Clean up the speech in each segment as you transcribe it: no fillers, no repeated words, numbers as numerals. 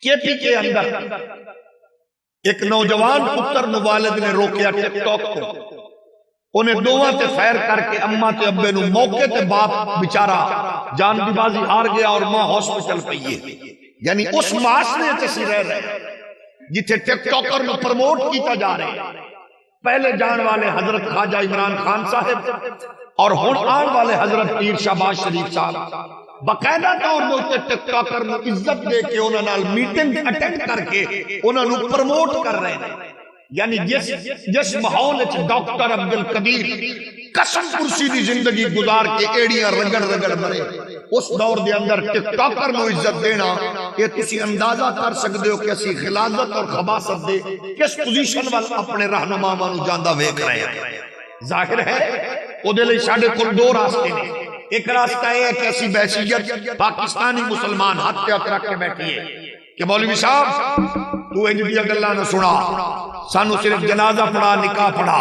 کے پی کے اندر ایک نوجوان پتر نو والد نے روکیا ٹک ٹاک کو، انہیں دوواں تے فیر کر کے اماں تے ابے نو موقع تے باپ بیچارہ جان دی بازی ہار گیا اور ماں ہاسپٹل پئی ہے۔ یعنی اس معاشرے تے سی رہ رہے جتھے ٹک ٹاکر نو پروموٹ کیتا جا رہے ہیں۔ پہلے جان والے حضرت خواجہ عمران خان صاحب اور ہن آن والے حضرت پیر شہباز شریف صاحب باقاعدہ طور پہ ٹک ٹاکر نو عزت دے کے انہاں نال میٹنگ اٹینڈ کر کے انہاں نو پروموٹ کر رہے ہیں۔ یعنی جس ماحول وچ ڈاکٹر عبد القدیر قسم کرسی دی زندگی گزار کے ایڑیاں رگڑ رگڑ مرے، اس دور دے اندر ٹک ٹاکر نو عزت دینا، یہ تسی اندازہ کر سکتے ہو کہ اسی غلاظت اور خباثت دے کس پوزیشن وال اپنے رہنماواں نو جاندا ویکھ رہے ہیں۔ ظاہر ہے او دے لئی ساڈے کول دو راستے نے۔ ایک راستہ یہ ہے کہ اسی بحثیت پاکستانی مسلمان ہاتھ پہ ہاتھ رکھ کے بیٹھیے کہ مولوی صاحب تو انج دی گلاں نہ سنا، سانو صرف جنازہ پڑھا، نکاح پڑھا،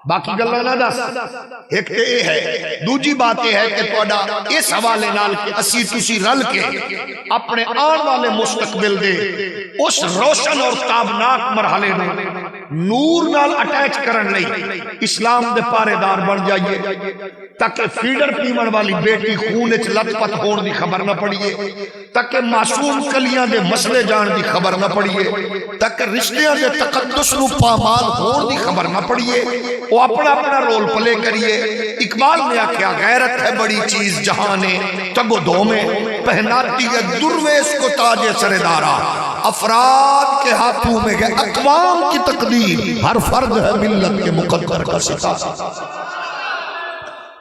باقی گلاں نہ دس۔ ایک تے یہ ہے، دوجی بات یہ ہے کہ تہاڈا اس حوالے نال کہ اسی تسی رل کے اپنے آن والے مستقبل دے اس روشن اور تابناک مرحلے میں نور نال اٹیچ کرن لئی اسلام دے پارے دار بن جائیے، تاکہ فیڈر پیمن والی بیٹی خون وچ لت پت ہون دی خبر نہ پڑیے، تاکہ معصوم کلیاں دے مسئلے جان دی خبر نہ پڑیے، تاکہ رشتیاں دے تقدس نو پامال ہون دی خبر نہ پڑیے۔ وہ اپنا اپنا رول پلے کریے۔ اقبال نے آکھیا غیرت ہے بڑی چیز جہانے تگ و دو میں، پہناتی ہے درویش کو تاج سردارا، افراد کے ہاتھوں میں ہے اقوام کی تقدیر، ہر فرد ہے ملت کے مقدر کا ستارہ۔